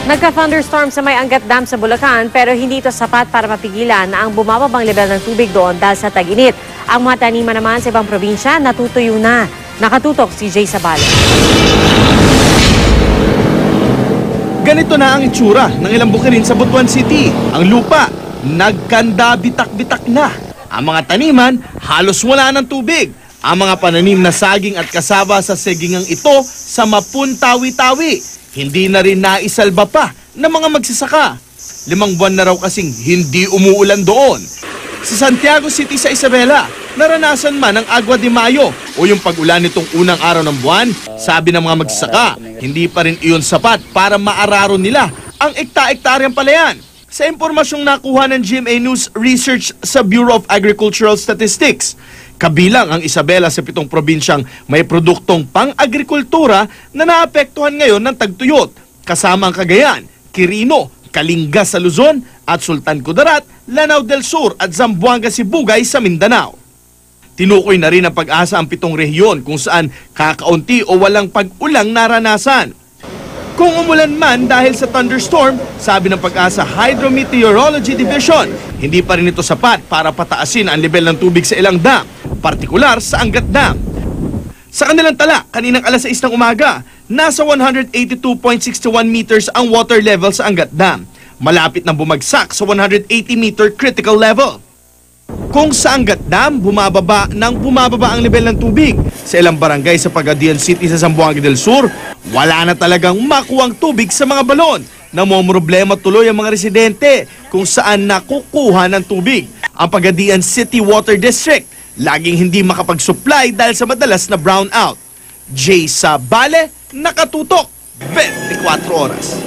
Nagka-thunderstorm sa may Angat Dam sa Bulacan pero hindi ito sapat para mapigilan na ang bumababang level ng tubig doon dahil sa tag-init. Ang mga taniman naman sa ibang probinsya natutuyo na. Nakatutok si Jay Sabale. Ganito na ang itsura ng ilang bukirin sa Butuan City. Ang lupa, nagkanda bitak-bitak na. Ang mga taniman, halos wala ng tubig. Ang mga pananim na saging at kasaba sa sigingang ito sa mapuntawi-tawi. Hindi na rin naisalba pa ng mga magsasaka. 5 buwan na raw kasing hindi umuulan doon. Sa Santiago City sa Isabela, naranasan man ang Agua de Mayo o yung pag-ulan nitong unang araw ng buwan. Sabi ng mga magsasaka, hindi pa rin iyon sapat para maararo nila ang ekta-ektaryang palayan. Sa impormasyong nakuha ng GMA News Research sa Bureau of Agricultural Statistics, kabilang ang Isabela sa 7 probinsyang may produktong pang-agrikultura na naapektuhan ngayon ng tagtuyot, kasama ang Cagayan, Quirino, Kalinga sa Luzon at Sultan Kudarat, Lanao del Sur at Zamboanga Sibugay sa Mindanao. Tinukoy na rin ang Pag-asa ang 7 rehiyon kung saan kakaunti o walang pag-ulang naranasan. Kung umulan man dahil sa thunderstorm, sabi ng Pag-asa Hydrometeorology Division, hindi pa rin ito sapat para pataasin ang level ng tubig sa ilang dam, partikular sa Angat Dam. Sa kanilang tala, kaninang alas 6 ng umaga, nasa 182.61 meters ang water level sa Angat Dam. Malapit nang bumagsak sa 180-meter critical level. Kung sa Angat Dam, bumababa ang level ng tubig. Sa ilang barangay sa Pagadian City sa Zamboanga del Sur, wala na talagang makuwang tubig sa mga balon. Namomroblema tuloy ang mga residente kung saan nakukuha ng tubig. Ang Pagadian City Water District, laging hindi makapag-supply dahil sa madalas na brownout. Jay Sabale, nakatutok, 24 oras.